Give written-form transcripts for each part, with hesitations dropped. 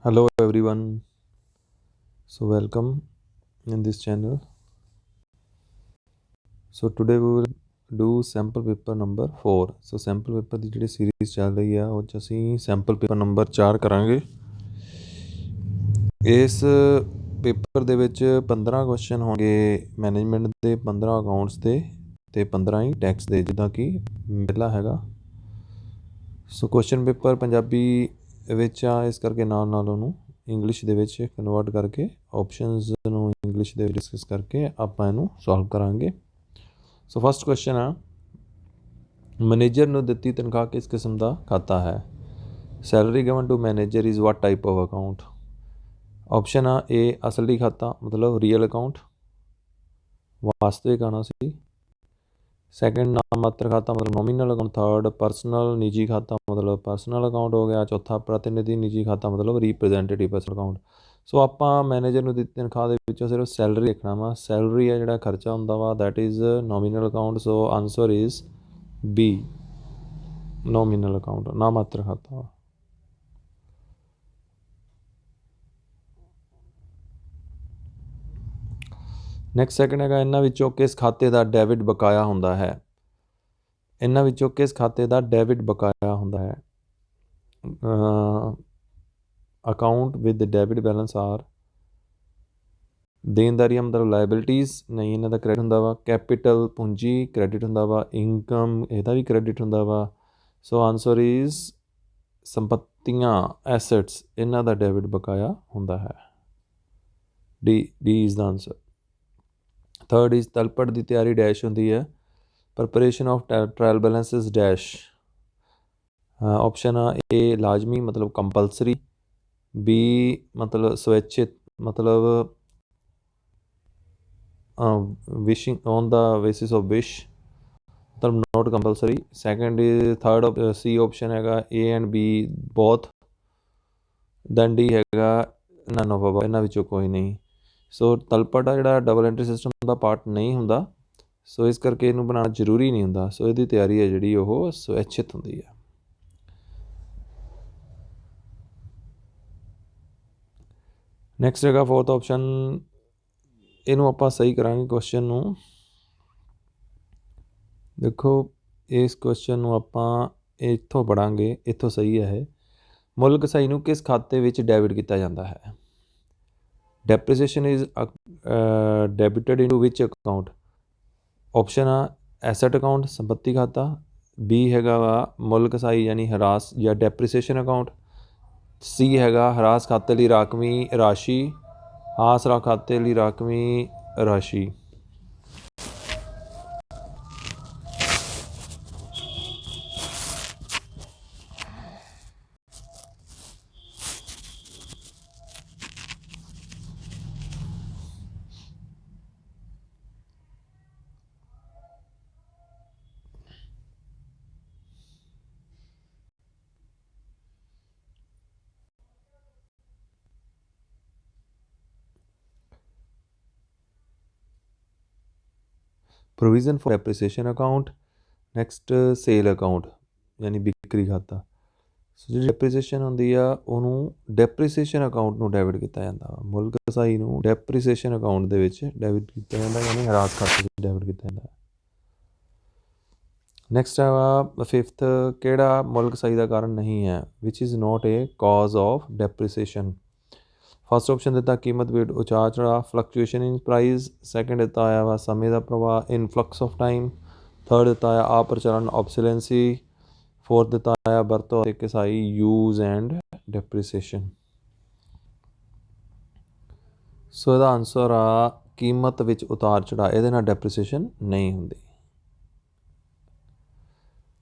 Hello everyone. So welcome in this channel. So today we will do sample paper number 4. So sample paper ਦੀ ਜਿਹੜੀ series ਚੱਲ ਰਹੀ ਆ ਉਹ 'ਚ ਅਸੀਂ sample paper number 4 ਕਰਾਂਗੇ। ਇਸ ਪੇਪਰ ਦੇ ਵਿੱਚ 15 ਕੁਐਸਚਨ ਹੋਣਗੇ ਮੈਨੇਜਮੈਂਟ ਦੇ, 15 ਅਕਾਊਂਟਸ ਦੇ ਤੇ 15 ਹੀ ਟੈਕਸ ਦੇ, ਜਿੱਦਾਂ ਕਿ ਪਹਿਲਾ ਹੈਗਾ। ਸੋ ਕੁਐਸਚਨ ਪੇਪਰ ਪੰਜਾਬੀ ਵਿੱਚ ਆ, ਇਸ ਕਰਕੇ ਨਾਲ ਨਾਲ ਉਹਨੂੰ ਇੰਗਲਿਸ਼ ਦੇ ਵਿੱਚ ਕਨਵਰਟ ਕਰਕੇ ਆਪਸ਼ਨਸ ਨੂੰ ਇੰਗਲਿਸ਼ ਦੇ ਡਿਸਕਸ ਕਰਕੇ ਆਪਾਂ ਇਹਨੂੰ ਸੋਲਵ ਕਰਾਂਗੇ। ਸੋ ਫਸਟ ਕੁਐਸਚਨ ਆ, ਮੈਨੇਜਰ ਨੂੰ ਦਿੱਤੀ ਤਨਖਾਹ ਕਿਸ ਕਿਸਮ ਦਾ ਖਾਤਾ ਹੈ? Salary given to manager is what type of account? Option ਆ ਏ ਅਸਲੀ ਖਾਤਾ ਮਤਲਬ ਰੀਅਲ ਅਕਾਊਂਟ, ਵਾਸਤਵਿਕ ਆਉਣਾ ਸੀ। ਸੈਕਿੰਡ ਨਾਮਾਤਰ ਖਾਤਾ ਮਤਲਬ ਨੋਮੀਨਲ ਅਕਾਊਂਟ। ਥਰਡ ਪਰਸਨਲ ਨਿੱਜੀ ਖਾਤਾ ਮਤਲਬ ਪਰਸਨਲ ਅਕਾਊਂਟ ਹੋ ਗਿਆ। ਚੌਥਾ ਪ੍ਰਤੀਨਿਧੀ ਨਿੱਜੀ ਖਾਤਾ ਮਤਲਬ ਰੀਪ੍ਰੈਜ਼ੈਂਟੇਟਿਵ ਪਰਸਨਲ ਅਕਾਊਂਟ। ਸੋ ਆਪਾਂ ਮੈਨੇਜਰ ਨੂੰ ਦਿੱਤੀ ਤਨਖਾਹ ਦੇ ਵਿੱਚੋਂ ਸਿਰਫ ਸੈਲਰੀ ਦੇਖਣਾ ਵਾ। ਸੈਲਰੀ ਆ ਜਿਹੜਾ ਖਰਚਾ ਹੁੰਦਾ ਵਾ that is nominal account. So answer is B, nominal account, ਨਾਮਾਤਰ ਖਾਤਾ ਵਾ। ਨੈਕਸਟ ਸੈਕਿੰਡ ਹੈਗਾ, ਇਹਨਾਂ ਵਿੱਚੋਂ ਕਿਸ ਖਾਤੇ ਦਾ ਡੈਬਿਟ ਬਕਾਇਆ ਹੁੰਦਾ ਹੈ? ਇਹਨਾਂ ਵਿੱਚੋਂ ਕਿਸ ਖਾਤੇ ਦਾ ਡੈਬਿਟ ਬਕਾਇਆ ਹੁੰਦਾ ਹੈ? Account with debit balance are ਦੇਣਦਾਰੀਆਂ ਮਤਲਬ ਲਾਇਬਿਲਿਟੀਜ਼, ਨਹੀਂ ਇਹਨਾਂ ਦਾ ਕ੍ਰੈਡਿਟ ਹੁੰਦਾ ਵਾ। ਕੈਪੀਟਲ ਪੂੰਜੀ ਕ੍ਰੈਡਿਟ ਹੁੰਦਾ ਵਾ। ਇਨਕਮ ਇਹਦਾ ਵੀ ਕ੍ਰੈਡਿਟ ਹੁੰਦਾ ਵਾ। ਸੋ ਆਨਸਰ ਇਜ਼ ਸੰਪਤੀਆਂ, ਐਸੈਟਸ, ਇਹਨਾਂ ਦਾ ਡੈਬਿਟ ਬਕਾਇਆ ਹੁੰਦਾ ਹੈ। D is the answer. Third is ਤਲਪਟ ਦੀ ਤਿਆਰੀ ਡੈਸ਼ ਹੁੰਦੀ ਹੈ। Preparation of trial balances dash. Option ਆ ਏ ਲਾਜ਼ਮੀ ਮਤਲਬ ਕੰਪਲਸਰੀ, ਬੀ ਮਤਲਬ ਸਵੈਚਿਤ ਮਤਲਬ wishing on the basis of wish ਮਤਲਬ not compulsory. Second third C option ਹੈਗਾ A and B both. Then D ਹੈਗਾ ਨਨ ਆਫ ਅਬਵ, ਇਹਨਾਂ ਵਿੱਚੋਂ ਕੋਈ ਨਹੀਂ। ਸੋ ਤਲਪਟ ਆ ਜਿਹੜਾ ਡਬਲ ਐਂਟਰੀ ਸਿਸਟਮ ਦਾ ਪਾਰਟ ਨਹੀਂ ਹੁੰਦਾ, ਸੋ ਇਸ ਕਰਕੇ ਇਹਨੂੰ ਬਣਾਉਣਾ ਜ਼ਰੂਰੀ ਨਹੀਂ ਹੁੰਦਾ। ਸੋ ਇਹਦੀ ਤਿਆਰੀ ਹੈ ਜਿਹੜੀ ਉਹ ਸਵੈਚਿਤ ਹੁੰਦੀ ਹੈ। ਨੈਕਸਟ ਹੈਗਾ ਫੋਰਥ ਆਪਸ਼ਨ, ਇਹਨੂੰ ਆਪਾਂ ਸਹੀ ਕਰਾਂਗੇ ਕੁਐਸਚਨ ਨੂੰ। ਦੇਖੋ ਇਸ ਕੁਐਸਚਨ ਨੂੰ ਆਪਾਂ ਇੱਥੋਂ ਪੜ੍ਹਾਂਗੇ, ਇੱਥੋਂ ਸਹੀ ਹੈ ਇਹ। ਮੁੱਲ ਕਸਾਈ ਨੂੰ ਕਿਸ ਖਾਤੇ ਵਿੱਚ ਡੈਬਿਟ ਕੀਤਾ ਜਾਂਦਾ ਹੈ? Depreciation is debited into which account? Option ਆ ਐਸੈਟ ਅਕਾਊਂਟ, ਸੰਪੱਤੀ ਖਾਤਾ। ਬੀ ਹੈਗਾ ਵਾ ਮੁੱਲ ਕਸਾਈ ਯਾਨੀ ਹਰਾਸ ਜਾਂ ਡੈਪਰੀਸੀਏਸ਼ਨ ਅਕਾਊਂਟ। ਸੀ ਹੈਗਾ ਹਰਾਸ ਖਾਤੇ ਲਈ ਰਾਖਵੀਂ ਰਾਸ਼ੀ, ਆਸਰਾ ਖਾਤੇ ਲਈ ਰਾਖਵੀਂ ਰਾਸ਼ੀ। Provision for depreciation account. Next sale account ਯਾਨੀ ਵਿਕਰੀ ਖਾਤਾ। ਸੋ ਜਿਹੜੀ ਡੈਪਰੀਸੀਏਸ਼ਨ ਹੁੰਦੀ ਆ ਉਹਨੂੰ ਡੈਪਰੀਸੀਏਸ਼ਨ ਅਕਾਊਂਟ ਨੂੰ ਡੈਬਿਟ ਕੀਤਾ ਜਾਂਦਾ ਵਾ। ਮੁੱਲ ਕਸਾਈ ਨੂੰ ਡੈਪਰੀਸੀਏਸ਼ਨ ਅਕਾਊਂਟ ਦੇ ਵਿੱਚ ਡੈਬਿਟ ਕੀਤਾ ਜਾਂਦਾ ਯਾਨੀ ਹਰਾਸ ਖਾਤੇ ਵਿੱਚ ਡੈਬਿਟ ਕੀਤਾ ਜਾਂਦਾ। ਨੈਕਸਟ ਹੈਗਾ ਫਿਫਥ, ਕਿਹੜਾ ਮੁੱਲ ਕਸਾਈ ਦਾ ਕਾਰਨ ਨਹੀਂ ਹੈ? Which is not a cause of depreciation. First option ਦਿੱਤਾ ਕੀਮਤ ਵਿੱਚ ਉਚਾਰ ਚੜਾਅ, ਫਲਕਚੁਏਸ਼ਨ ਇਨ ਪ੍ਰਾਈਜ਼। ਸੈਕਿੰਡ ਦਿੱਤਾ ਹੋਇਆ ਵਾ ਸਮੇਂ ਦਾ ਪ੍ਰਵਾਹ, ਇਨਫਲਕਸ ਆਫ ਟਾਈਮ। ਥਰਡ ਦਿੱਤਾ ਹੋਇਆ ਆਪਰਚਲਨ, ਆਬਸੋਲੈਂਸੀ। ਫੋਰਥ ਦਿੱਤਾ ਹੋਇਆ ਵਰਤੋਂ ਅਤੇ ਕਸਾਈ, ਯੂਜ਼ ਐਂਡ ਡੈਪਰੀਸੀਏਸ਼ਨ। ਸੋ ਇਹਦਾ ਆਨਸਰ ਆ ਕੀਮਤ ਵਿੱਚ ਉਤਾਰ ਚੜਾਅ, ਇਹਦੇ ਨਾਲ ਡੈਪਰੀਸੀਏਸ਼ਨ ਨਹੀਂ ਹੁੰਦੀ।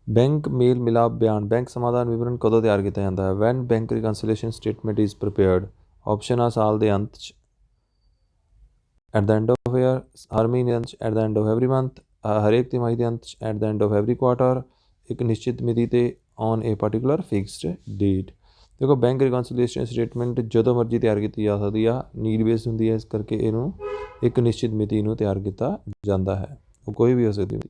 ਬੈਂਕ ਮੇਲ ਮਿਲਾਪ ਬਿਆਨ, ਬੈਂਕ ਸਮਾਧਾਨ ਵਿਵਰਣ ਕਦੋਂ ਤਿਆਰ ਕੀਤਾ ਜਾਂਦਾ ਹੈ? When bank reconciliation statement is prepared. Option ਆ ਸਾਲ ਦੇ ਅੰਤ 'ਚ, at the end of year, ਹਰ ਮਹੀਨੇ ਅੰਤ 'ਚ, at the end of every month, ਹਰੇਕ ਤਿਮਾਹੀ ਦੇ ਅੰਤ 'ਚ, at the end of every quarter, ਇੱਕ ਨਿਸ਼ਚਿਤ ਮਿਤੀ 'ਤੇ, on a particular fixed date. ਦੇਖੋ ਬੈਂਕ ਰਿਕਨਸੀਲੇਸ਼ਨ ਸਟੇਟਮੈਂਟ ਜਦੋਂ ਮਰਜ਼ੀ ਤਿਆਰ ਕੀਤੀ ਜਾ ਸਕਦੀ ਆ, ਨੀਡ ਬੇਸਡ ਹੁੰਦੀ ਹੈ, ਇਸ ਕਰਕੇ ਇਹਨੂੰ ਇੱਕ ਨਿਸ਼ਚਿਤ ਮਿਤੀ ਨੂੰ ਤਿਆਰ ਕੀਤਾ ਜਾਂਦਾ ਹੈ। ਉਹ ਕੋਈ ਵੀ ਹੋ ਸਕਦੀ ਹੈ,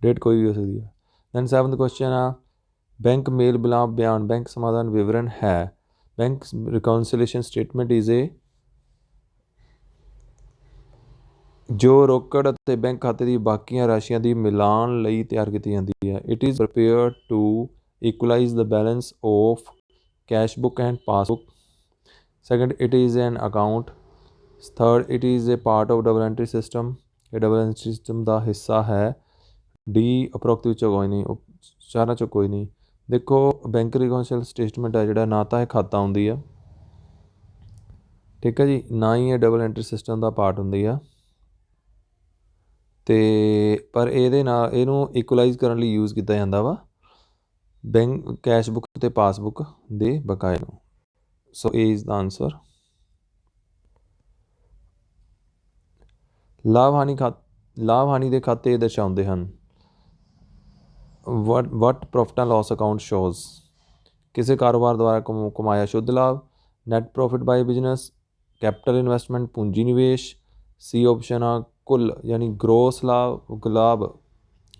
ਡੇਟ ਕੋਈ ਵੀ ਹੋ ਸਕਦੀ ਹੈ। ਦੈਨ ਸੈਵਨਥ ਕੁਐਸਚਨ ਆ, ਬੈਂਕ ਮੇਲ ਮਿਲਾਪ ਬਿਆਨ ਬੈਂਕ ਸਮਾਧਾਨ ਵਿਵਰਣ ਹੈ bank reconciliation statement is a ਜੋ ਰੋਕੜ ਅਤੇ ਬੈਂਕ ਖਾਤੇ ਦੀ ਬਾਕੀਆਂ ਰਾਸ਼ੀਆਂ ਦੀ ਮਿਲਾਨ ਲਈ ਤਿਆਰ ਕੀਤੀ ਜਾਂਦੀ ਹੈ। It is prepared to equalize the balance of cash book and passbook. Second, it is an account. Third, it is a part of double entry system. ਇਹ ਡਬਲ ਐਂਟਰੀ ਸਿਸਟਮ ਦਾ ਹਿੱਸਾ ਹੈ। ਡੀ ਉਪਰੋਕਤ ਵਿੱਚੋਂ ਕੋਈ ਨਹੀਂ, ਚਾਰਾਂ 'ਚੋਂ ਕੋਈ ਨਹੀਂ। ਦੇਖੋ ਬੈਂਕ ਰਿਕੌਂਸਿਲ ਸਟੇਟਮੈਂਟ ਹੈ ਜਿਹੜਾ, ਨਾ ਤਾਂ ਇਹ ਖਾਤਾ ਹੁੰਦੀ ਆ, ਠੀਕ ਹੈ ਜੀ, ਨਾ ਹੀ ਇਹ ਡਬਲ ਐਂਟਰੀ ਸਿਸਟਮ ਦਾ ਪਾਰਟ ਹੁੰਦੀ ਆ। ਅਤੇ ਪਰ ਇਹਦੇ ਨਾਲ ਇਹਨੂੰ ਇਕੁਲਾਈਜ਼ ਕਰਨ ਲਈ ਯੂਜ਼ ਕੀਤਾ ਜਾਂਦਾ ਵਾ ਬੈਂਕ ਕੈਸ਼ ਬੁੱਕ ਅਤੇ ਪਾਸਬੁੱਕ ਦੇ ਬਕਾਏ ਨੂੰ। So A is the answer. ਲਾਭ ਹਾਨੀ ਦੇ ਖਾਤੇ ਦਰਸਾਉਂਦੇ ਹਨ। What profit and loss account shows. ਕਿਸੇ ਕਾਰੋਬਾਰ ਦੁਆਰਾ ਕਮਾਇਆ ਸ਼ੁੱਧ ਲਾਭ, net profit by business, capital investment ਪੂੰਜੀ ਨਿਵੇਸ਼। ਸੀ ਆਪਸ਼ਨ ਆ ਕੁੱਲ ਯਾਨੀ ਗਰੋਸ ਲਾਭ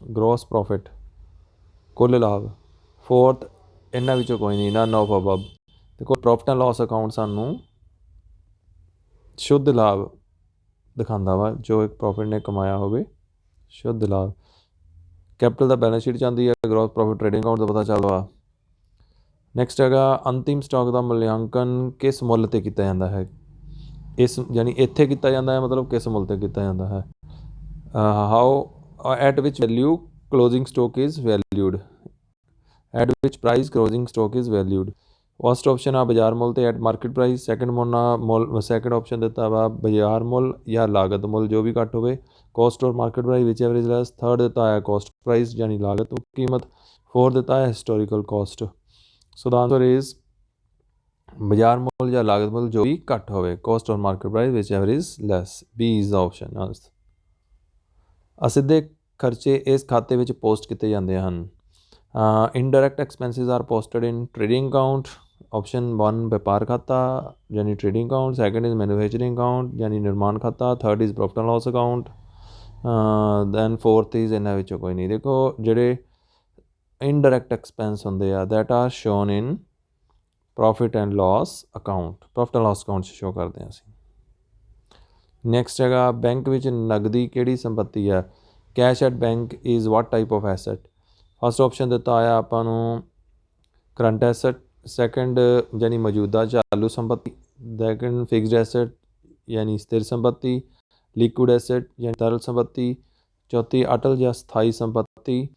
ਗਰੋਸ ਪ੍ਰੋਫਿਟ, ਕੁੱਲ ਲਾਭ। ਫੋਰਥ, ਇਹਨਾਂ ਵਿੱਚੋਂ ਕੋਈ ਨਹੀਂ, ਨਨ ਆਫ ਅਬਵ। ਦੇਖੋ ਪ੍ਰੋਫਿਟ ਐਂਡ ਲਾਸ ਅਕਾਊਂਟ ਸਾਨੂੰ ਸ਼ੁੱਧ ਲਾਭ ਦਿਖਾਉਂਦਾ ਵਾ, ਜੋ ਇੱਕ ਪ੍ਰੋਫਿਟ ਨੇ ਕਮਾਇਆ ਹੋਵੇ, ਸ਼ੁੱਧ ਲਾਭ। ਕੈਪੀਟਲ ਦਾ ਬੈਲੈਂਸ ਸ਼ੀਟ 'ਚ ਆਉਂਦੀ ਹੈ, ਗਰੋਸ ਪ੍ਰੋਫਿਟ ਟ੍ਰੇਡਿੰਗ ਅਕਾਊਂਟ ਦਾ ਪਤਾ ਚੱਲਦਾ। ਨੈਕਸਟ ਹੈਗਾ ਅੰਤਿਮ ਸਟਾਕ ਦਾ ਮੁਲਾਂਕਣ ਕਿਸ ਮੁੱਲ 'ਤੇ ਕੀਤਾ ਜਾਂਦਾ ਹੈ। ਇਸ ਯਾਨੀ ਇੱਥੇ ਕੀਤਾ ਜਾਂਦਾ ਹੈ, ਮਤਲਬ ਕਿਸ ਮੁੱਲ 'ਤੇ ਕੀਤਾ ਜਾਂਦਾ ਹੈ। How at which value closing stock is valued. At which price closing stock is valued. First option ਆ ਬਾਜ਼ਾਰ ਮੁੱਲ 'ਤੇ at market price. Second option ਦਿੱਤਾ ਵਾ ਬਾਜ਼ਾਰ ਮੁੱਲ ਜਾਂ ਲਾਗਤ ਮੁੱਲ, ਜੋ ਵੀ ਘੱਟ ਹੋਵੇ। ਕੋਸਟ ਔਰ ਮਾਰਕੀਟ ਪ੍ਰਾਈਸ ਵਿਚ ਐਵਰੇਜ ਲੈਸ। ਥਰਡ ਦਿੱਤਾ ਹੈ ਕੋਸਟ ਪ੍ਰਾਈਸ ਯਾਨੀ ਲਾਗਤ ਕੀਮਤ। ਫੋਰਥ ਦਿੱਤਾ ਹੈ historical cost. So the answer is ਬਾਜ਼ਾਰ ਮੁੱਲ ਜਾਂ ਲਾਗਤ ਮੁੱਲ ਜੋ ਵੀ ਘੱਟ ਹੋਵੇ, ਕੋਸਟ ਔਰ ਮਾਰਕੀਟ ਪ੍ਰਾਈਸ ਵਿਚ average less. B is the option. ਅਸਿੱਧੇ ਖਰਚੇ ਇਸ ਖਾਤੇ ਵਿੱਚ ਪੋਸਟ ਕੀਤੇ ਜਾਂਦੇ ਹਨ। Indirect expenses are posted in trading account. Option 1 ਵਪਾਰ ਖਾਤਾ ਯਾਨੀ trading account. Second is manufacturing account ਯਾਨੀ ਨਿਰਮਾਣ ਖਾਤਾ। Third is profit and loss account. Then fourth is ਇਹਨਾਂ ਵਿੱਚੋਂ ਕੋਈ ਨਹੀਂ। ਦੇਖੋ ਜਿਹੜੇ ਇਨਡਾਇਰੈਕਟ ਐਕਸਪੈਂਸ ਹੁੰਦੇ ਆ that are shown in profit and loss account. Profit and loss account 'ਚ ਸ਼ੋ ਕਰਦੇ ਹਾਂ ਅਸੀਂ। ਨੈਕਸਟ ਹੈਗਾ ਬੈਂਕ ਵਿੱਚ ਨਗਦੀ ਕਿਹੜੀ ਸੰਪੱਤੀ ਹੈ। Cash at bank is what type of asset. First option ਦਿੱਤਾ ਹੋਇਆ ਆਪਾਂ ਨੂੰ ਕਰੰਟ ਐਸੈਟ। ਸੈਕਿੰਡ ਯਾਨੀ ਮੌਜੂਦਾ ਚਾਲੂ ਸੰਪੱਤੀ। ਸੈਕਿੰਡ ਫਿਕਸਡ ਐਸੈਟ ਯਾਨੀ ਸਥਿਰ ਸੰਪੱਤੀ। ਲਿਕੁਇਡ ਐਸੈਟ ਯਾਨੀ ਤਰਲ ਸੰਪੱਤੀ। ਚੌਥੀ ਅਟਲ ਜਾਂ ਸਥਾਈ ਸੰਪੱਤੀ।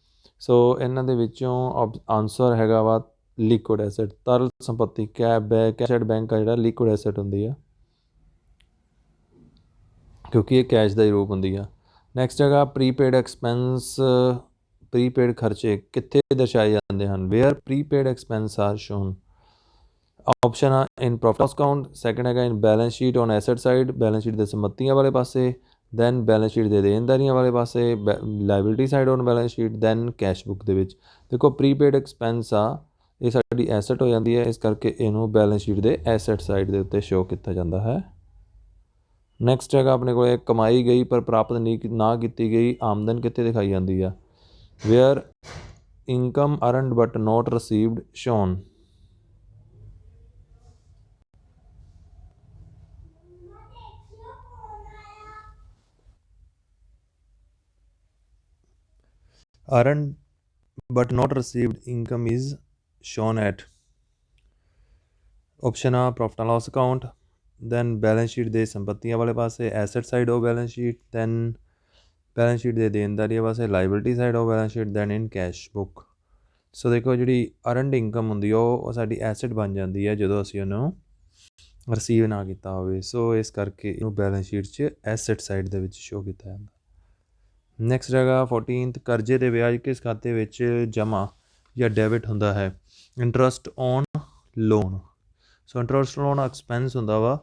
ਸੋ ਇਹਨਾਂ ਦੇ ਵਿੱਚੋਂ ਆਨਸਰ ਹੈਗਾ ਵਾ ਲਿਕੁਇਡ ਐਸੈਟ, ਤਰਲ ਸੰਪੱਤੀ। ਕੈਸ਼ ਐਟ ਬੈਂਕ ਆ ਜਿਹੜਾ ਲਿਕੁਇਡ ਐਸੈਟ ਹੁੰਦੀ ਆ, ਕਿਉਂਕਿ ਇਹ ਕੈਸ਼ ਦਾ ਹੀ ਰੂਪ ਹੁੰਦੀ ਆ। ਨੈਕਸਟ ਹੈਗਾ ਪ੍ਰੀਪੇਡ ਐਕਸਪੈਂਸ। ਪ੍ਰੀਪੇਡ ਖਰਚੇ ਕਿੱਥੇ ਦਰਸਾਏ ਜਾਂਦੇ ਹਨ। Where prepaid expense are shown. Option ਆ in profit loss account. Second ਹੈਗਾ in balance sheet on asset side, balance sheet ਦੇ ਸੰਪੱਤੀਆਂ ਵਾਲੇ ਪਾਸੇ। ਦੈਨ ਬੈਲੈਂਸ ਸ਼ੀਟ ਦੇ ਦੇਣਦਾਰੀਆਂ ਵਾਲੇ ਪਾਸੇ। Liability side on balance sheet. Then cash book ਦੇ ਵਿੱਚ। ਦੇਖੋ ਪ੍ਰੀਪੇਡ ਐਕਸਪੈਂਸ ਆ, ਇਹ ਸਾਡੀ ਐਸੈਟ ਹੋ ਜਾਂਦੀ ਹੈ, ਇਸ ਕਰਕੇ ਇਹਨੂੰ ਬੈਲੈਂਸ ਸ਼ੀਟ ਦੇ ਐਸੈਟ ਸਾਈਡ ਦੇ ਉੱਤੇ ਸ਼ੋ ਕੀਤਾ ਜਾਂਦਾ ਹੈ। ਨੈਕਸਟ ਹੈਗਾ ਆਪਣੇ ਕੋਲ ਕਮਾਈ ਗਈ ਪਰ ਪ੍ਰਾਪਤ ਨਾ ਕੀਤੀ ਗਈ ਆਮਦਨ ਕਿੱਥੇ ਦਿਖਾਈ ਜਾਂਦੀ ਆ। Where income earned but not received shown. earned but not received income is shown at option A profit and loss account, then balance sheet ਦੇ ਸੰਪੱਤੀਆਂ ਵਾਲੇ ਪਾਸੇ asset side of balance sheet, then balance sheet ਦੇ ਦੇਣਦਾਰੀਆਂ ਪਾਸੇ liability side of balance sheet, then in cash book। ਸੋ ਦੇਖੋ ਜਿਹੜੀ earned income ਹੁੰਦੀ ਉਹ ਸਾਡੀ ਐਸੈਟ ਬਣ ਜਾਂਦੀ ਹੈ ਜਦੋਂ ਅਸੀਂ ਉਹਨੂੰ ਰਿਸੀਵ ਨਾ ਕੀਤਾ ਹੋਵੇ। ਸੋ ਇਸ ਕਰਕੇ ਇਹਨੂੰ ਬੈਲੈਂਸ ਸ਼ੀਟ 'ਚ ਐਸੈਟ ਸਾਈਡ ਦੇ ਵਿੱਚ ਸ਼ੋ ਕੀਤਾ ਜਾਂਦਾ। ਨੈਕਸਟ ਹੈਗਾ 14th ਕਰਜ਼ੇ ਦੇ ਵਿਆਜ ਕਿਸ ਖਾਤੇ ਵਿੱਚ ਜਮ੍ਹਾਂ ਜਾਂ ਡੈਬਿਟ ਹੁੰਦਾ ਹੈ। Interest on loan. So interest loan expense ਹੁੰਦਾ ਵਾ।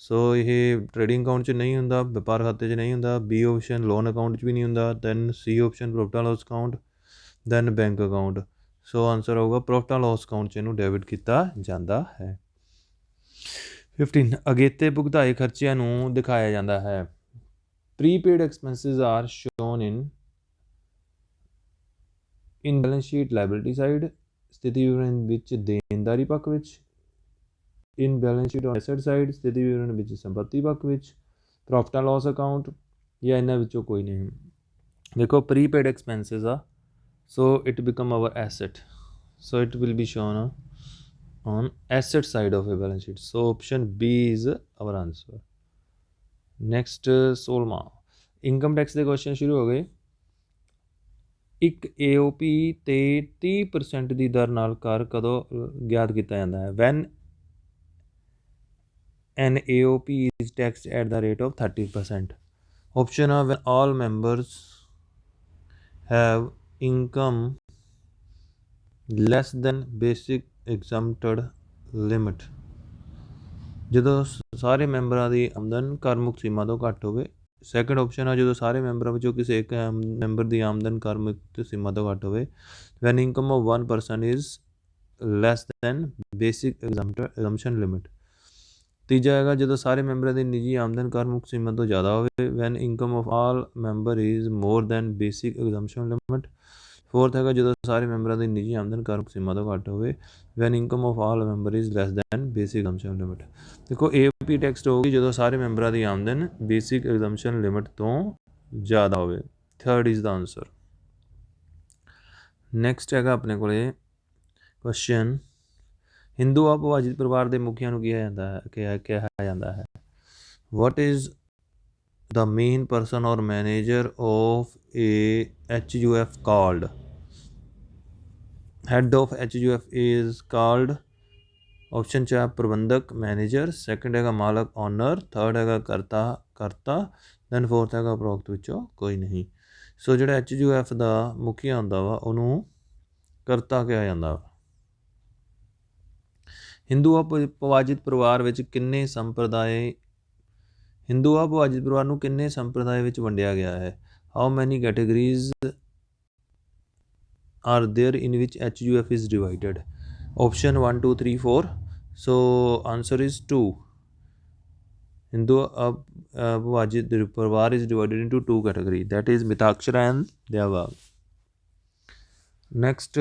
ਸੋ ਇਹ ਟ੍ਰੇਡਿੰਗ ਅਕਾਊਂਟ 'ਚ ਨਹੀਂ ਹੁੰਦਾ, ਵਪਾਰ ਖਾਤੇ 'ਚ ਨਹੀਂ ਹੁੰਦਾ। ਬੀ ਆਪਸ਼ਨ ਲੋਨ ਅਕਾਊਂਟ 'ਚ ਵੀ ਨਹੀਂ ਹੁੰਦਾ। Then C option profit and loss account, then bank account. So answer ਹੋਊਗਾ ਪ੍ਰੋਫਿਟ ਐਂਡ ਲਾਸ ਅਕਾਊਂਟ 'ਚ ਇਹਨੂੰ ਡੈਬਿਟ ਕੀਤਾ ਜਾਂਦਾ ਹੈ। 15 ਅਗੇਤੇ ਭੁਗਤਾਏ ਖਰਚਿਆਂ ਨੂੰ ਦਿਖਾਇਆ ਜਾਂਦਾ ਹੈ। Prepaid expenses are shown in balance sheet liability side, ਸਥਿਤੀ ਵਿਵਰਣ ਵਿੱਚ ਦੇਣਦਾਰੀ ਪੱਖ ਵਿੱਚ। In balance sheet on asset side, ਸਥਿਤੀ ਵਿਵਰਣ ਵਿੱਚ ਸੰਪੱਤੀ ਪੱਖ ਵਿੱਚ, ਪ੍ਰੋਫਿਟ ਐਂਡ ਲਾਸ ਅਕਾਊਂਟ, ਜਾਂ ਇਹਨਾਂ ਵਿੱਚੋਂ ਕੋਈ ਨਹੀਂ। ਦੇਖੋ ਪ੍ਰੀਪੇਡ ਐਕਸਪੈਂਸਿਸ ਆ, so it become our asset, so it will be shown on asset side of a balance sheet, so option B is our answer. Next 16ਵਾਂ ਇਨਕਮ ਟੈਕਸ ਦੇ question ਸ਼ੁਰੂ ਹੋ ਗਏ। ਇੱਕ AOP ਤੇ 30% ਦੀ ਦਰ ਨਾਲ ਕਰ ਕਦੋਂ ਗਿਆਤ ਕੀਤਾ ਜਾਂਦਾ ਹੈ? When an AOP is taxed at the rate of 30%. Option A, when all members have income less than basic exempted limit, ਜਦੋਂ ਸਾਰੇ ਮੈਂਬਰਾਂ ਦੀ ਆਮਦਨ ਕਰ ਮੁਕਤ ਸੀਮਾ ਤੋਂ ਘੱਟ ਹੋਵੇ। ਸੈਕਿੰਡ ਆਪਸ਼ਨ ਆ, ਜਦੋਂ ਸਾਰੇ ਮੈਂਬਰਾਂ ਵਿੱਚੋਂ ਕਿਸੇ ਇੱਕ ਮੈਂਬਰ ਦੀ ਆਮਦਨ ਕਰ ਮੁਕਤ ਸੀਮਾ ਤੋਂ ਘੱਟ ਹੋਵੇ। When income of one person is less than basic exemption limit. ਤੀਜਾ ਹੈਗਾ, ਜਦੋਂ ਸਾਰੇ ਮੈਂਬਰਾਂ ਦੀ ਨਿੱਜੀ ਆਮਦਨ ਕਰ ਮੁਕਤ ਸੀਮਾ ਤੋਂ ਜ਼ਿਆਦਾ ਹੋਵੇ। When income of all member is more than basic exemption limit. Fourth ਹੈਗਾ, ਜਦੋਂ ਸਾਰੇ ਮੈਂਬਰਾਂ ਦੀ ਨਿੱਜੀ ਆਮਦਨ ਕਰ ਮੁਕਤ ਸੀਮਾ ਤੋਂ ਘੱਟ ਹੋਵੇ। When income of all member is less than basic exemption limit. ਦੇਖੋ AOP ਟੈਕਸਟ ਹੋਊਗੀ ਜਦੋਂ ਸਾਰੇ ਮੈਂਬਰਾਂ ਦੀ ਆਮਦਨ ਬੇਸਿਕ ਐਗਜ਼ਮਪਸ਼ਨ ਲਿਮਿਟ ਤੋਂ ਜ਼ਿਆਦਾ ਹੋਵੇ। Third is the answer. Next ਹੈਗਾ ਆਪਣੇ ਕੋਲੇ ਕੁਐਸਚਨ, ਹਿੰਦੂ ਅਪਵਾਜਿਤ ਪਰਿਵਾਰ ਦੇ ਮੁਖੀਆਂ ਨੂੰ ਕਿਹਾ ਜਾਂਦਾ ਹੈ? What is the main person or manager of a HUF called? Head of HUF is called, option ਚ ਪ੍ਰਬੰਧਕ ਮੈਨੇਜਰ, ਸੈਕਿੰਡ ਹੈਗਾ ਮਾਲਕ ਓਨਰ, ਥਰਡ ਹੈਗਾ ਕਰਤਾ, ਦੈਨ ਫੋਰਥ ਹੈਗਾ ਉਪਰੋਕਤ ਵਿੱਚੋਂ ਕੋਈ ਨਹੀਂ। ਸੋ ਜਿਹੜਾ HUF ਦਾ ਮੁਖੀਆ ਹੁੰਦਾ ਵਾ ਉਹਨੂੰ ਕਰਤਾ ਕਿਹਾ ਜਾਂਦਾ ਵਾ। ਹਿੰਦੂ ਅਪਵਾਜਿਤ ਪਰਿਵਾਰ ਵਿੱਚ ਕਿੰਨੇ ਸੰਪਰਦਾਇ ਹਿੰਦੂ ਅਪਵਾਜਿਤ ਪਰਿਵਾਰ ਨੂੰ ਕਿੰਨੇ ਸੰਪਰਦਾਇ ਵਿੱਚ ਵੰਡਿਆ ਗਿਆ ਹੈ? How many categories are there in which HUF is divided? Option 1 2 3 4, so answer is 2। Hindu ਅਪਵਾਜਿਤ ਪਰਿਵਾਰ is divided into 2 category, that is Mitakshara and Dayabhag. Next,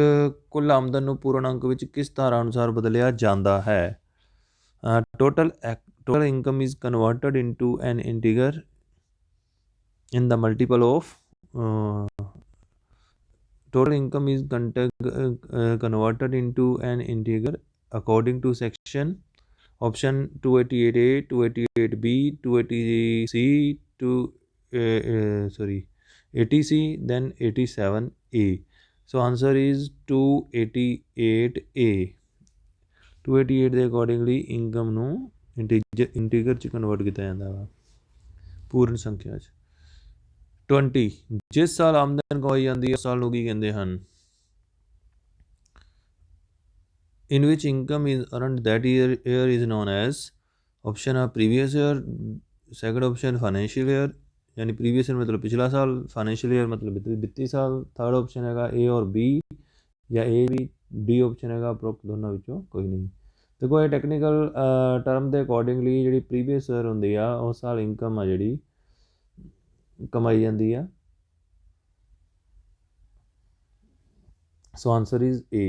ਕੁੱਲ ਆਮਦਨ ਨੂੰ ਪੂਰਨ ਅੰਕ ਵਿੱਚ ਕਿਸ ਧਾਰਾ ਅਨੁਸਾਰ ਬਦਲਿਆ ਜਾਂਦਾ ਹੈ? Total income is converted into an integer in the multiple of total income is converted into an integer according to section, option 288A, 288B, 280C, 80C, then 87A. So answer is 288A. 288 ਦੇ accordingly income ਨੂੰ ਇੰਟੀਗਰ 'ਚ convert ਕੀਤਾ ਜਾਂਦਾ ਵਾ, ਪੂਰਨ ਸੰਖਿਆ 'ਚ। 20, ਜਿਸ ਸਾਲ ਆਮਦਨ ਕਮਾਈ ਜਾਂਦੀ ਹੈ ਉਸ ਸਾਲ ਨੂੰ ਕੀ ਕਹਿੰਦੇ ਹਨ? In which income is earned that year is known as, option ਆ previous year, second option financial year, ਯਾਨੀ ਪ੍ਰੀਵੀਅਸ ਈਅਰ ਮਤਲਬ ਪਿਛਲਾ ਸਾਲ, ਫਾਈਨੈਂਸ਼ੀਅਲ ਈਅਰ ਮਤਲਬ ਵਿੱਤੀ ਸਾਲ। ਥਰਡ ਆਪਸ਼ਨ ਹੈਗਾ A ਔਰ B, ਜਾਂ A B, D ਆਪਸ਼ਨ ਹੈਗਾ ਉਪਰੋਕਤ ਦੋਨਾਂ ਵਿੱਚੋਂ ਕੋਈ ਨਹੀਂ। ਦੇਖੋ ਇਹ ਟੈਕਨੀਕਲ ਟਰਮ ਦੇ ਅਕੋਰਡਿੰਗਲੀ ਜਿਹੜੀ ਪ੍ਰੀਵੀਅਸ ਈਅਰ ਹੁੰਦੀ ਆ ਉਸ ਸਾਲ ਇਨਕਮ ਆ ਜਿਹੜੀ ਕਮਾਈ ਜਾਂਦੀ ਆ। ਸੋ ਆਨਸਰ ਇਜ਼ A।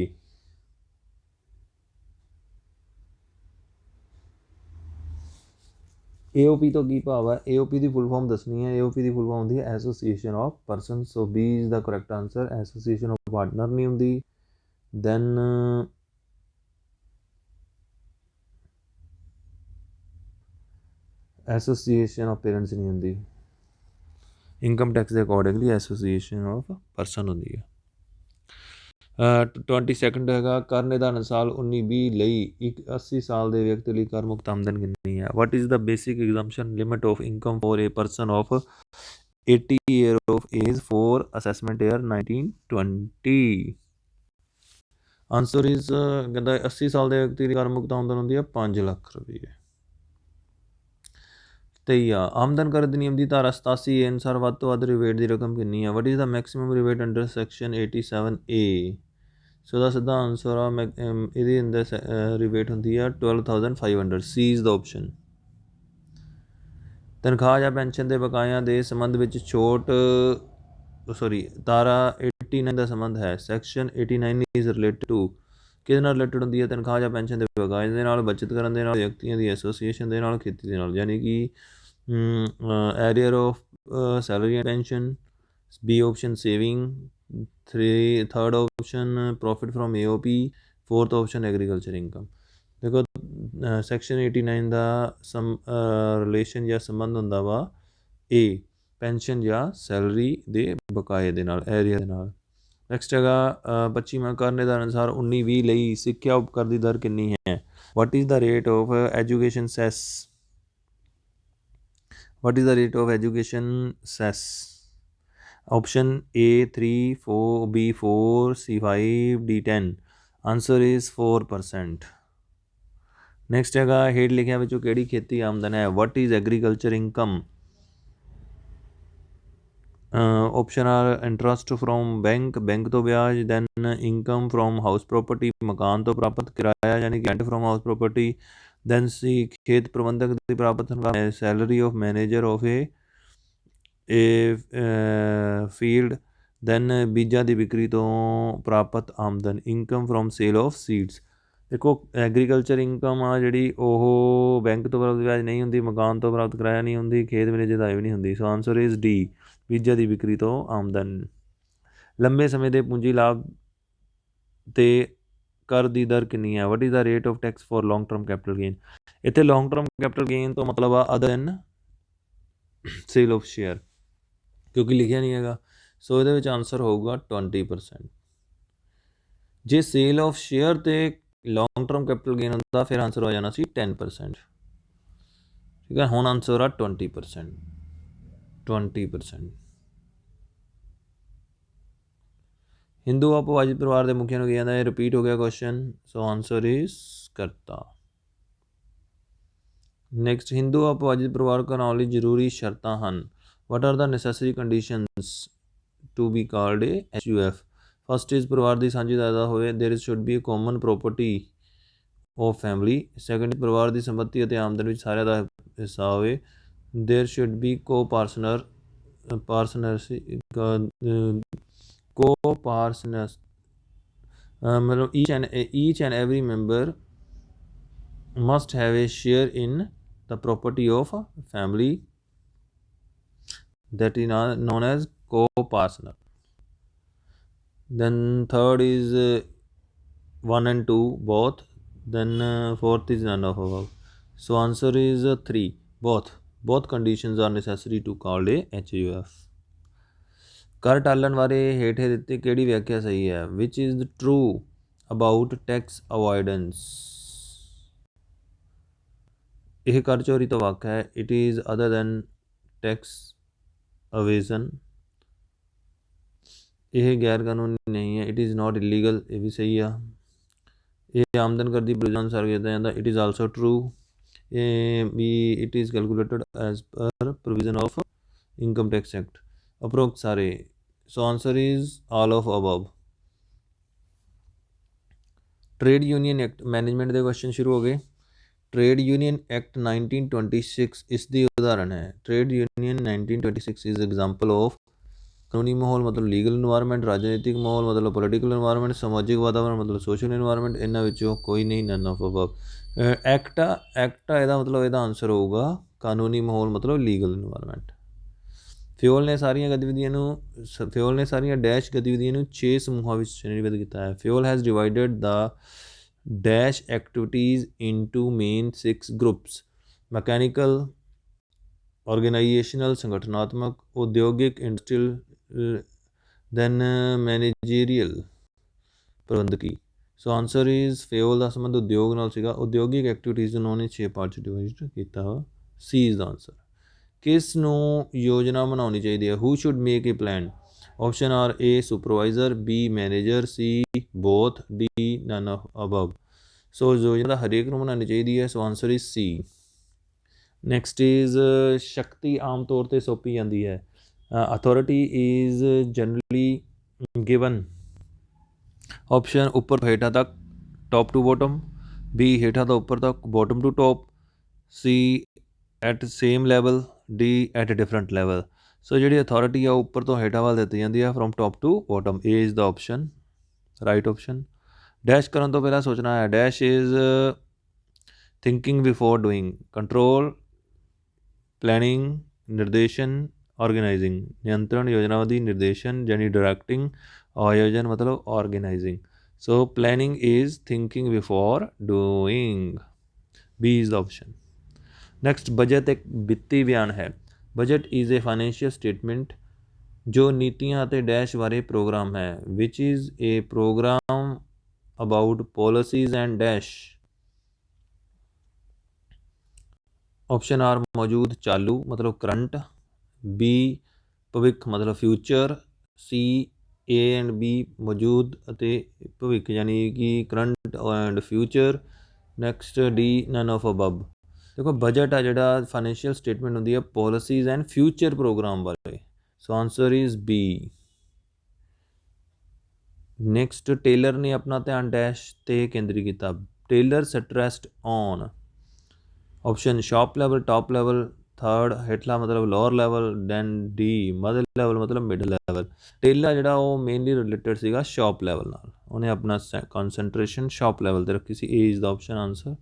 AOP ਤੋਂ ਕੀ ਭਾਵ ਹੈ? AOP ਦੀ ਫੁੱਲ ਫਾਰਮ ਦੱਸਣੀ ਹੈ। AOP ਦੀ ਫੁੱਲ ਫਾਰਮ ਹੁੰਦੀ ਹੈ association of person, so B is the correct answer. Association of partner ਨਹੀਂ ਹੁੰਦੀ। ਦੈਨ ਐਸੋਸੀਏਸ਼ਨ ਆਫ ਪੇਰੈਂਟਸ ਨਹੀਂ ਹੁੰਦੀ। ਇਨਕਮ ਟੈਕਸ ਦੇ ਅਕੋਰਡਿੰਗਲੀ ਐਸੋਸੀਏਸ਼ਨ ਆਫ ਪਰਸਨ ਹੁੰਦੀ ਹੈ। 22 ਹੈਗਾ, ਕਰ ਨਿਰਧਾਰਨ ਸਾਲ 19-20 ਲਈ ਇੱਕ 80 ਸਾਲ ਦੇ ਵਿਅਕਤੀ ਲਈ ਕਰ ਮੁਕਤ ਆਮਦਨ ਕਿੰਨੀ ਹੈ? What is the basic exemption limit of income for a person of 80 year of age for assessment year 1920? Answer is ਕਹਿੰਦਾ 80 ਸਾਲ ਦੇ ਵਿਅਕਤੀ ਦੀ ਕਰ ਮੁਕਤ ਆਮਦਨ ਹੁੰਦੀ ਹੈ 5 ਲੱਖ ਰੁਪਏ। 23, ਆਮਦਨ ਕਰ ਅਧਿਨਿਯਮ ਦੀ ਧਾਰਾ 87 ਅਨੁਸਾਰ ਵੱਧ ਤੋਂ ਵੱਧ ਰਿਬੇਟ ਦੀ ਰਕਮ ਕਿੰਨੀ ਹੈ? What is the maximum rebate under section 87A? ਸੋ ਦਾ ਸਿੱਧਾ ਆਨਸਰ ਆ ਇਹਦੇ ਅੰਦਰ ਰਿਬੇਟ ਹੁੰਦੀ ਆ 12,500। C is the option. ਤਨਖਾਹ ਜਾਂ ਪੈਨਸ਼ਨ ਦੇ ਬਕਾਇਆਂ ਦੇ ਸੰਬੰਧ ਵਿੱਚ ਧਾਰਾ 89 ਦਾ ਸੰਬੰਧ ਹੈ। ਸੈਕਸ਼ਨ 89 ਇਜ਼ ਰਿਲੇਟਡ ਟੂ ਕਿਹਦੇ ਨਾਲ ਰਿਲੇਟਡ ਹੁੰਦੀ ਹੈ? ਤਨਖਾਹ ਜਾਂ ਪੈਨਸ਼ਨ ਦੇ ਬਕਾਏ ਦੇ ਨਾਲ, ਬੱਚਤ ਕਰਨ ਦੇ ਨਾਲ, ਵਿਅਕਤੀਆਂ ਦੀ ਐਸੋਸੀਏਸ਼ਨ ਦੇ ਨਾਲ, ਖੇਤੀ ਦੇ ਨਾਲ। ਯਾਨੀ ਕਿ arrear of salary and pension. B option saving. Third option profit from AOP। Fourth option agriculture income. ਦੇਖੋ ਸੈਕਸ਼ਨ 89 ਦਾ ਰਿਲੇਸ਼ਨ ਜਾਂ ਸੰਬੰਧ ਹੁੰਦਾ ਵਾ ਏ ਪੈਨਸ਼ਨ ਜਾਂ ਸੈਲਰੀ ਦੇ ਬਕਾਏ ਦੇ ਨਾਲ, ਐਰੀਆ ਦੇ ਨਾਲ। ਨੈਕਸਟ ਹੈਗਾ 25ਵਾਂ ਕਰਨੇ ਦੇ ਅਨੁਸਾਰ 19-20 ਲਈ ਸਿੱਖਿਆ ਉਪਕਰ ਦੀ ਦਰ ਕਿੰਨੀ ਹੈ? What is the rate of education cess? What is the rate of education cess? Option A 3, 4, B 4, C 5, D 10। Answer is 4%। Next ਹੈਗਾ ਹੇਠ ਲਿਖਿਆਂ ਵਿੱਚੋਂ ਕਿਹੜੀ ਖੇਤੀ ਆਮਦਨ ਹੈ? What is agriculture income? Option are interest from bank, bank ਤੋਂ ਵਿਆਜ, then income from house property, ਮਕਾਨ ਤੋਂ ਪ੍ਰਾਪਤ ਕਿਰਾਇਆ ਯਾਨੀ ਕਿ rent from house property, then C ਖੇਤ ਪ੍ਰਬੰਧਕ ਦੀ ਪ੍ਰਾਪਤ salary of manager of a field, then ਬੀਜਾਂ ਦੀ ਵਿਕਰੀ ਤੋਂ ਪ੍ਰਾਪਤ ਆਮਦਨ, income from sale of seeds. ਦੇਖੋ ਐਗਰੀਕਲਚਰ ਇਨਕਮ ਆ ਜਿਹੜੀ ਉਹ ਬੈਂਕ ਤੋਂ ਪ੍ਰਾਪਤ ਵਿਆਜ ਨਹੀਂ ਹੁੰਦੀ, ਮਕਾਨ ਤੋਂ ਪ੍ਰਾਪਤ ਕਿਰਾਇਆ ਨਹੀਂ ਹੁੰਦੀ, ਖੇਤ ਮੇਲੇ ਜਦਾਈ ਵੀ ਨਹੀਂ ਹੁੰਦੀ। ਸੋ ਆਨਸਰ ਇਜ਼ ਡੀ, ਬੀਜਾਂ ਦੀ ਵਿਕਰੀ ਤੋਂ ਆਮਦਨ। ਲੰਬੇ ਸਮੇਂ ਦੇ ਪੂੰਜੀ ਲਾਭ ਤੇ ਕਰ ਦੀ ਦਰ ਕਿੰਨੀ ਹੈ? What is the rate of tax for long term capital gain? ਇੱਥੇ ਲੌਂਗ ਟਰਮ ਕੈਪੀਟਲ ਗੇਨ ਤੋਂ ਮਤਲਬ ਆ other than sale of share, ਕਿਉਂਕਿ ਲਿਖਿਆ ਨਹੀਂ ਹੈਗਾ। ਸੋ ਇਹਦੇ ਵਿੱਚ ਆਨਸਰ ਹੋਊਗਾ 20%। ਜੇ ਸੇਲ ਆਫ ਸ਼ੇਅਰ ਤੇ ਲੌਂਗ ਟਰਮ ਕੈਪੀਟਲ ਗੇਨ ਹੁੰਦਾ ਫਿਰ ਆਨਸਰ ਹੋ ਜਾਣਾ ਸੀ 10%। ਠੀਕ ਹੈ, ਹੁਣ ਆਨਸਰ ਆ 20%। 20%। ਹਿੰਦੂ ਅਪਵਾਜਿਤ ਪਰਿਵਾਰ ਦੇ ਮੁਖੀਆਂ ਨੂੰ ਕੀ ਕਹਿੰਦਾ? ਇਹ ਰਿਪੀਟ ਹੋ ਗਿਆ question. So answer is karta. Next Hindu ਅਪਵਾਜਿਤ ਪਰਿਵਾਰ ਬਣਾਉਣ ਲਈ ਜ਼ਰੂਰੀ ਸ਼ਰਤਾਂ ਹਨ। What are the necessary conditions to be called a HUF? First is ਪਰਿਵਾਰ ਦੀ ਸਾਂਝੀ ਜਾਇਦਾਦ ਹੋਵੇ, there should be a common property of family. Second ਪਰਿਵਾਰ ਦੀ ਸੰਪਤੀ ਅਤੇ ਆਮਦਨ ਵਿੱਚ ਸਾਰਿਆਂ ਦਾ ਹਿੱਸਾ ਹੋਵੇ, ਦੇਰ ਸ਼ੁੱਡ ਬੀ ਕੋਪਾਰਟਨਰਸ ਮਤਲਬ each and every member must have a share in the property of a family, that is known as co-partner. Then third is 1 and 2 both. Then fourth is none of above. So answer is 3 both. Both conditions are necessary to called a HUF. ਕਰ ਟਾਲਣ ਬਾਰੇ ਹੇਠ ਦਿੱਤੀ ਕਿਹੜੀ ਵਿਆਖਿਆ ਸਹੀ ਹੈ? which is true about tax avoidance? ਇਹ ਕਰ ਚੋਰੀ ਤੋਂ ਵੱਖ ਹੈ। It is other than tax evasion. ਇਹ ਗੈਰ ਕਾਨੂੰਨੀ ਨਹੀਂ ਹੈ। ਇਟ ਇਜ਼ ਨਾਟ ਇਲੀਗਲ, ਇਹ ਵੀ ਸਹੀ ਆ। ਇਹ ਆਮਦਨ ਕਰ ਦੀ ਪ੍ਰੋਵੀਜ਼ਨ ਅਨੁਸਾਰ ਕੀਤਾ ਜਾਂਦਾ। It is also true. ਵੀ it is calculated as per provision of income tax act. ਉਪਰੋਕਤ ਸਾਰੇ। So answer is all of above. Trade union act management ਦੇ ਕੁਐਸਚਨ ਸ਼ੁਰੂ ਹੋ ਗਏ। ट्रेड यूनियन एक्ट 1926 इसकी उदाहरण है। Trade union 1926 is example of कानूनी माहौल मतलब लीगल इन्वायरमेंट, राजनीतिक माहौल मतलब पोलिटिकल इन्वायरमेंट, समाजिक वातावरण मतलब सोशल इन्वायरमेंट। इन्हों विचों कोई नहीं, नन ऑफ अबव। एक्ट ਇਹਦਾ मतलब ਇਹਦਾ आंसर होगा कानूनी माहौल मतलब लीगल इन्वायरमेंट। ਫਿਓਲ ਨੇ ਸਾਰੀਆਂ ਡੈਸ਼ ਗਤੀਵਿਧੀਆਂ ਨੂੰ 6 ਸਮੂਹਾਂ ਵਿੱਚ ਸ਼੍ਰੇਣੀਬੱਧ ਕੀਤਾ ਹੈ। Fayol has divided the dash activities into main 6 groups: mechanical, organizational संगठनात्मक, औद्योगिक इंडस्ट्रियल, then मैनेजरियल प्रबंधकी। सो आंसर इज ਫਿਓਲ ਦਾ ਸੰਬੰਧ ਉਦਯੋਗ ਨਾਲ ਸੀਗਾ। ਉਦਯੋਗਿਕ ਐਕਟੀਵਿਟੀਜ਼ ਨੂੰ ਉਹਨੇ 6 ਪਾਰਟ 'ਚ ਡਿਵਾਈਡ ਕੀਤਾ ਵਾ। C is the answer. ਕਿਸ ਨੂੰ ਯੋਜਨਾ ਬਣਾਉਣੀ ਚਾਹੀਦੀ ਹੈ? Who should make a plan? Option are A supervisor, B manager, C both, D none of above. So योजना हरेक ਨੂੰ ਬਣਾਉਣੀ ਚਾਹੀਦੀ ਹੈ। So answer is C. Next is ਸ਼ਕਤੀ ਆਮ ਤੌਰ 'ਤੇ ਸੌਂਪੀ ਜਾਂਦੀ ਹੈ। Authority is generally given. Option ਉੱਪਰ ਤੋਂ ਹੇਠਾਂ ਤੱਕ, ਟੌਪ ਟੂ ਬੋਟਮ, ਬੀ ਹੇਠਾਂ ਤੋਂ ਉੱਪਰ ਤੱਕ, bottom to top, C at same level, D at different level. So ਜਿਹੜੀ ਅਥੋਰਿਟੀ ਆ ਉੱਪਰ ਤੋਂ ਹੇਠਾਂ ਵੱਲ ਦਿੱਤੀ ਜਾਂਦੀ ਆ, from top to bottom. A is the option, right option. Dash ਕਰਨ ਤੋਂ ਪਹਿਲਾਂ ਸੋਚਣਾ ਹੈ। Dash is thinking before doing, control, planning, ਨਿਰਦੇਸ਼ਨ, ऑर्गेनाइजिंग, नियंत्रण, योजनाबद्धी, निर्देशन यानी डायरेक्टिंग, आयोजन मतलब organizing. So planning is thinking before doing, B is the option. Next, budget एक वित्तीय बयान है। Budget is a financial statement जो नीतियां ਅਤੇ डैश बारे प्रोग्राम है, which is a program about policies and dash. Option are मौजूद चालू मतलब करंट, बी ਭਵਿੱਖ ਮਤਲਬ future, C A and B ਮੌਜੂਦ ਅਤੇ ਭਵਿੱਖ ਯਾਨੀ ਕਿ current and future. Next D none of above. ਦੇਖੋ ਬਜਟ ਆ ਜਿਹੜਾ ਫਾਈਨੈਂਸ਼ੀਅਲ ਸਟੇਟਮੈਂਟ ਹੁੰਦੀ ਹੈ ਪੋਲਿਸੀਜ਼ ਐਂਡ ਫਿਊਚਰ ਪ੍ਰੋਗਰਾਮ ਬਾਰੇ। So answer is B. Next, Taylor ਨੇ ਆਪਣਾ ਧਿਆਨ ਡੈਸ਼ 'ਤੇ ਕੇਂਦਰੀ ਕੀਤਾ। Taylor stressed on. Option shop level, top level, third हेठला मतलब lower level, then D mother level मतलब मिडल लेवल। टेलर ਜਿਹੜਾ ਉਹ ਮੇਨਲੀ ਰਿਲੇਟਡ ਸੀਗਾ ਸ਼ਾਪ ਲੈਵਲ ਨਾਲ, ਉਹਨੇ ਆਪਣਾ ਕਨਸੈਂਟਰੇਸ਼ਨ ਸ਼ਾਪ ਲੈਵਲ ਤੇ ਰੱਖੀ ਸੀ। A is the option answer.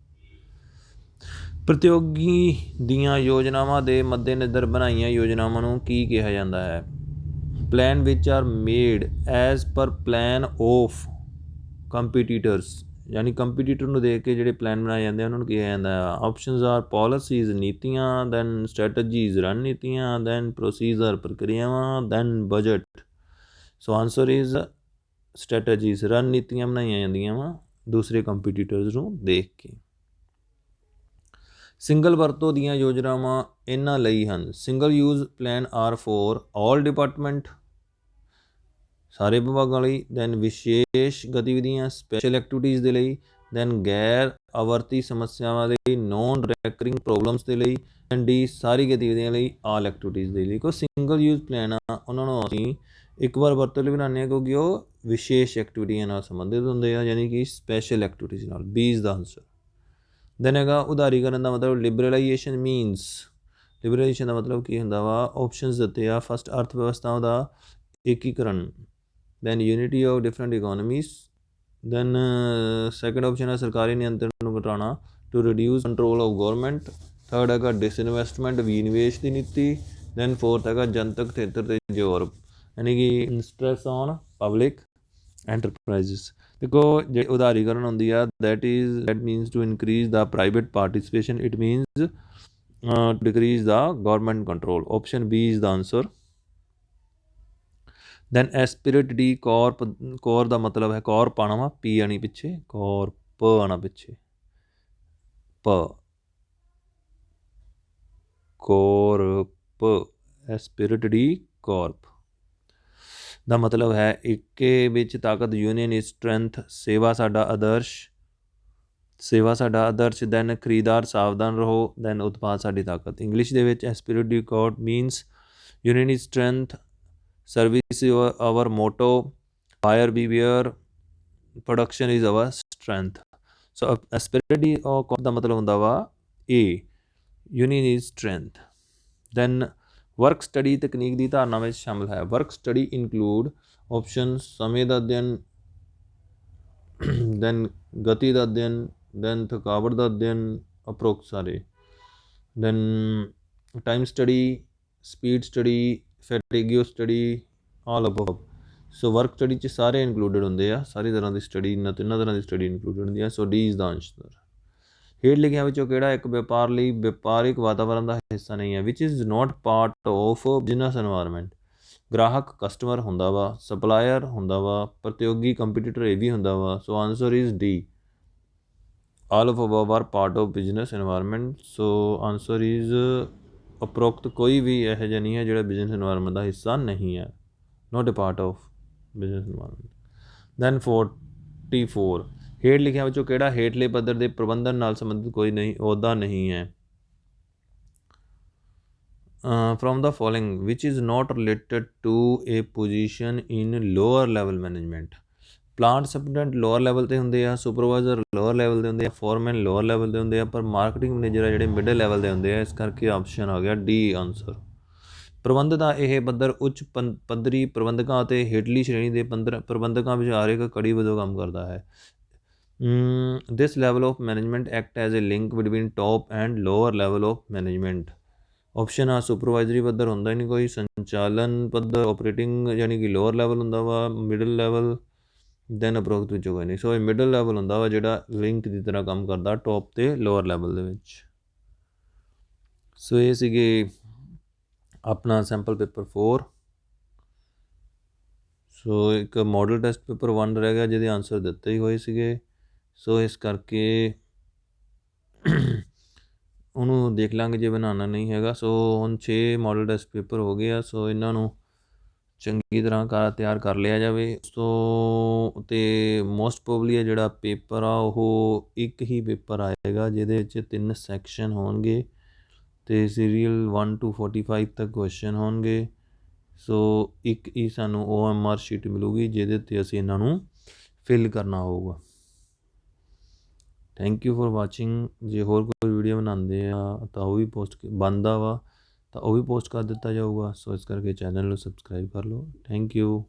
ਪ੍ਰਤੀਯੋਗੀ ਦੀਆਂ ਯੋਜਨਾਵਾਂ ਦੇ ਮੱਦੇਨਜ਼ਰ ਬਣਾਈਆਂ ਯੋਜਨਾਵਾਂ ਨੂੰ ਕੀ ਕਿਹਾ ਜਾਂਦਾ ਹੈ? Plan which are made as per plan of competitors, ਯਾਨੀ ਕੰਪੀਟੀਟਰ ਨੂੰ ਦੇਖ ਕੇ ਜਿਹੜੇ ਪਲਾਨ ਬਣਾਏ ਜਾਂਦੇ ਉਹਨਾਂ ਨੂੰ ਕਿਹਾ ਜਾਂਦਾ ਹੈ। ਆਪਸ਼ਨਸ ਆਰ ਪੋਲਿਸੀਜ਼ ਨੀਤੀਆਂ, ਦੈਨ ਸਟ੍ਰੈਟਜੀਜ਼ ਰਣਨੀਤੀਆਂ, ਦੈਨ ਪ੍ਰੋਸੀਜਰ ਪ੍ਰਕਿਰਿਆਵਾਂ, then budget. So answer is strategies. ਰਣਨੀਤੀਆਂ ਬਣਾਈਆਂ ਜਾਂਦੀਆਂ ਵਾ ਦੂਸਰੇ ਕੰਪੀਟੀਟਰਸ ਨੂੰ ਦੇਖ ਕੇ। ਸਿੰਗਲ ਵਰਤੋਂ ਦੀਆਂ ਯੋਜਨਾਵਾਂ ਇਹਨਾਂ ਲਈ ਹਨ। Single use plan are for all department, ਸਾਰੇ ਵਿਭਾਗਾਂ ਲਈ। ਦੈਨ ਵਿਸ਼ੇਸ਼ ਗਤੀਵਿਧੀਆਂ ਸਪੈਸ਼ਲ ਐਕਟੀਵਿਟੀਜ਼ ਦੇ ਲਈ। ਦੈਨ ਗੈਰ ਆਵਰਤੀ ਸਮੱਸਿਆਵਾਂ ਲਈ ਨੋਨ ਰੈਕਰਿੰਗ ਪ੍ਰੋਬਲਮਸ ਦੇ ਲਈ। ਦੈਨ ਡੀ ਸਾਰੀ ਗਤੀਵਿਧੀਆਂ ਲਈ ਆਲ ਐਕਟੀਵਿਟੀਜ਼ ਦੇ ਲਈ। ਕੋਈ ਸਿੰਗਲ ਯੂਜ਼ ਪਲਾਨ ਆ ਉਹਨਾਂ ਨੂੰ ਅਸੀਂ ਇੱਕ ਵਾਰ ਵਰਤੋਂ ਲਈ ਬਣਾਉਂਦੇ ਹਾਂ ਕਿਉਂਕਿ ਉਹ ਵਿਸ਼ੇਸ਼ ਐਕਟੀਵਿਟੀਆਂ ਨਾਲ ਸੰਬੰਧਿਤ ਹੁੰਦੇ ਆ, ਯਾਨੀ ਕਿ ਸਪੈਸ਼ਲ ਐਕਟੀਵਿਟੀਜ਼ ਨਾਲ। B is the answer. Then ਹੈਗਾ ਉਦਾਰੀਕਰਨ ਦਾ ਮਤਲਬ ਲਿਬਰਲਾਈਜੇਸ਼ਨ ਮੀਨਸ। ਲਿਬਰਲਾਈਜੇਸ਼ਨ ਦਾ ਮਤਲਬ ਕੀ ਹੁੰਦਾ ਵਾ? ਆਪਸ਼ਨਸ ਦਿੱਤੇ ਆ। ਫਸਟ ਅਰਥ ਵਿਵਸਥਾ ਦਾ ਏਕੀਕਰਨ, then unity of different economies. Then second option ਹੈ ਸਰਕਾਰੀ ਨਿਯੰਤਰਣ ਨੂੰ ਘਟਾਉਣਾ, to reduce control of government. Third ਹੈਗਾ ਡਿਸਇਨਵੈਸਟਮੈਂਟ, ਵਿਨਿਵੇਸ਼ ਦੀ ਨੀਤੀ। ਦੈਨ ਫੋਰਥ ਹੈਗਾ ਜਨਤਕ ਖੇਤਰ ਤੇ ਜ਼ੋਰ, ਯਾਨੀ ਕਿ ਸਟ੍ਰੈਸ ਔਨ ਪਬਲਿਕ ਐਂਟਰਪ੍ਰਾਈਜ਼ਸ। ਦੇਖੋ ਜੇ ਉਦਾਰੀਕਰਨ ਹੁੰਦੀ ਆ that means to increase the private participation, it means decrease the government control. Option B is the answer. Then esprit de corps, corps ਦਾ ਮਤਲਬ ਹੈ ਕੌਰਪ ਆਉਣਾ ਵਾ, ਪੀ ਆਣੀ ਪਿੱਛੇ, ਕੌਰਪ ਆਉਣਾ ਪਿੱਛੇ, ਪ ਕੌਰਪ। ਐਸਪਿਰਿਟ ਡੀ ਕੌਰਪ ਦਾ ਮਤਲਬ ਹੈ ਇੱਕੇ ਵਿੱਚ ਤਾਕਤ, ਯੂਨੀਅਨ ਇਜ਼ ਸਟਰੈਂਥ, ਸੇਵਾ ਸਾਡਾ ਆਦਰਸ਼, ਸੇਵਾ ਸਾਡਾ ਆਦਰਸ਼। ਦੈਨ ਖਰੀਦਦਾਰ ਸਾਵਧਾਨ ਰਹੋ, ਦੈਨ ਉਤਪਾਦ ਸਾਡੀ ਤਾਕਤ। ਇੰਗਲਿਸ਼ ਦੇ ਵਿੱਚ esprit de corps means union is strength, service is our motto, fire we wear, production is our strength। so aspirity ਦਾ ਮਤਲਬ ਹੁੰਦਾ ਵਾ A, union is strength। then work study ਤਕਨੀਕ ਦੀ ਧਾਰਨਾ ਵਿੱਚ ਸ਼ਾਮਿਲ ਹੈ। work study include options ਸਮੇਂ ਦਾ ਅਧਿਐਨ, then ਗਤੀ ਦਾ ਅਧਿਐਨ, then ਥਕਾਵਟ ਦਾ ਅਧਿਐਨ, ਉਪਰੋਕਤ ਸਾਰੇ। then time study, speed study, fatigue study, all above. So work study 'ਚ ਸਾਰੇ ਇਨਕਲੂਡਡ ਹੁੰਦੇ ਆ, ਸਾਰੀ ਤਰ੍ਹਾਂ ਦੀ ਸਟੱਡੀ, ਇਹਨਾਂ ਤਿੰਨਾਂ ਤਰ੍ਹਾਂ ਦੀ ਸਟੱਡੀ ਇਨਕਲੂਡਡ ਹੁੰਦੀ ਆ। ਸੋ ਡੀ ਇਜ਼ ਦਾ ਆਨਸਰ। ਹੇਠ ਲਿਖਿਆਂ ਵਿੱਚੋਂ ਕਿਹੜਾ ਇੱਕ ਵਪਾਰ ਲਈ ਵਪਾਰਿਕ ਵਾਤਾਵਰਨ ਦਾ ਹਿੱਸਾ ਨਹੀਂ ਹੈ? Which is not part of business environment. ਗ੍ਰਾਹਕ ਕਸਟਮਰ ਹੁੰਦਾ ਵਾ, ਸਪਲਾਇਰ ਹੁੰਦਾ ਵਾ, ਪ੍ਰਤੀਯੋਗੀ ਕੰਪੀਟੀਟਰ ਇਹ ਵੀ ਹੁੰਦਾ ਵਾ। So answer is D, all of above are part of business environment. So answer is ਉਪਰੋਕਤ ਕੋਈ ਵੀ ਇਹੋ ਜਿਹਾ ਨਹੀਂ ਹੈ ਜਿਹੜਾ ਬਿਜ਼ਨਸ ਇਨਵਾਇਰਮੈਂਟ ਦਾ ਹਿੱਸਾ ਨਹੀਂ ਹੈ, not a part of business environment. Then 44, ਹੇਠ ਲਿਖਿਆਂ ਵਿੱਚੋਂ ਕਿਹੜਾ ਹੇਠਲੇ ਪੱਧਰ ਦੇ ਪ੍ਰਬੰਧਨ ਨਾਲ ਸੰਬੰਧਿਤ ਕੋਈ ਨਹੀਂ ਅਹੁਦਾ ਨਹੀਂ ਹੈ? From the following which is not related to a position in lower level management. Plant superintendent lower level 'ਤੇ ਹੁੰਦੇ ਆ, ਸੁਪਰਵਾਈਜ਼ਰ ਲੋਅਰ ਲੈਵਲ 'ਤੇ ਹੁੰਦੇ ਆ, ਫੋਰਮੈਨ ਲੋਅਰ ਲੈਵਲ 'ਤੇ ਹੁੰਦੇ ਆ, ਪਰ ਮਾਰਕੀਟਿੰਗ ਮੈਨੇਜਰ ਆ ਜਿਹੜੇ ਮਿਡਲ ਲੈਵਲ 'ਤੇ ਹੁੰਦੇ ਆ। ਇਸ ਕਰਕੇ ਆਪਸ਼ਨ ਆ ਗਿਆ ਡੀ ਆਨਸਰ। ਪ੍ਰਬੰਧ ਦਾ ਇਹ ਪੱਧਰ ਉੱਚ ਪੱਧਰੀ ਪ੍ਰਬੰਧਕਾਂ ਅਤੇ ਹੇਠਲੀ ਸ਼੍ਰੇਣੀ ਦੇ ਪ੍ਰਬੰਧਕਾਂ ਵਿਚਾਰ ਇੱਕ ਕੜੀ ਵਜੋਂ ਕੰਮ ਕਰਦਾ ਹੈ। This level of management act as a link between top and lower level of management. Option ਆ ਸੁਪਰਵਾਈਜ਼ਰੀ ਪੱਧਰ ਹੁੰਦਾ ਹੀ ਨਹੀਂ ਕੋਈ, ਸੰਚਾਲਨ ਪੱਧਰ ਆਪਰੇਟਿੰਗ ਯਾਨੀ ਕਿ ਲੋਅਰ ਲੈਵਲ ਹੁੰਦਾ ਵਾ, ਮਿਡਲ ਲੈਵਲ, ਦੈਨ ਉਪਰੋਕਤ ਵਿੱਚੋਂ ਕੋਈ ਨਹੀਂ। ਸੋ ਇਹ ਮਿਡਲ ਲੈਵਲ ਹੁੰਦਾ ਵਾ ਜਿਹੜਾ ਲਿੰਕ ਦੀ ਤਰ੍ਹਾਂ ਕੰਮ ਕਰਦਾ ਟੋਪ ਤੇ ਲੋਅਰ ਲੈਵਲ ਦੇ ਵਿੱਚ। ਸੋ ਇਹ ਸੀਗੇ ਆਪਣਾ ਸੈਂਪਲ ਪੇਪਰ 4। ਸੋ ਇੱਕ ਮਾਡਲ ਟੈਸਟ ਪੇਪਰ 1 ਰਹਿ ਗਿਆ ਜਿਹਦੇ ਆਨਸਰ ਦਿੱਤੇ ਹੀ ਹੋਏ ਸੀਗੇ। ਸੋ ਇਸ ਕਰਕੇ ਉਹਨੂੰ ਦੇਖ ਲਾਂਗੇ ਜੇ ਬਣਾਉਣਾ ਨਹੀਂ ਹੈਗਾ। ਸੋ ਹੁਣ 6 ਮਾਡਲ ਟੈਸਟ ਪੇਪਰ ਹੋ ਗਏ ਆ। ਸੋ ਇਹਨਾਂ ਨੂੰ ਚੰਗੀ ਤਰ੍ਹਾਂ ਤਿਆਰ ਕਰ ਲਿਆ ਜਾਵੇ। ਸੋ ਅਤੇ ਮੋਸਟ ਪ੍ਰੋਬਲੀ ਜਿਹੜਾ ਪੇਪਰ ਆ ਉਹ ਇੱਕ ਹੀ ਪੇਪਰ ਆਏਗਾ ਜਿਹਦੇ ਵਿੱਚ 3 ਸੈਕਸ਼ਨ ਹੋਣਗੇ ਅਤੇ ਸੀਰੀਅਲ 1 to 45 ਤੱਕ ਕੁਐਸਚਨ ਹੋਣਗੇ। ਸੋ ਇੱਕ ਹੀ ਸਾਨੂੰ OMR ਸ਼ੀਟ ਮਿਲੂਗੀ ਜਿਹਦੇ ਉੱਤੇ ਅਸੀਂ ਇਹਨਾਂ ਨੂੰ ਫਿਲ ਕਰਨਾ ਹੋਊਗਾ। Thank you for watching. ਜੇ ਹੋਰ ਕੋਈ ਵੀਡੀਓ ਬਣਾਉਂਦੇ ਆ ਤਾਂ ਉਹ ਵੀ ਪੋਸਟ ਬਣਦਾ ਵਾ ਤਾਂ ਉਹ ਵੀ ਪੋਸਟ ਕਰ ਦਿੱਤਾ ਜਾਊਗਾ। ਸੋ ਇਸ ਕਰਕੇ ਚੈਨਲ ਨੂੰ ਸਬਸਕ੍ਰਾਈਬ ਕਰ ਲਓ। Thank you.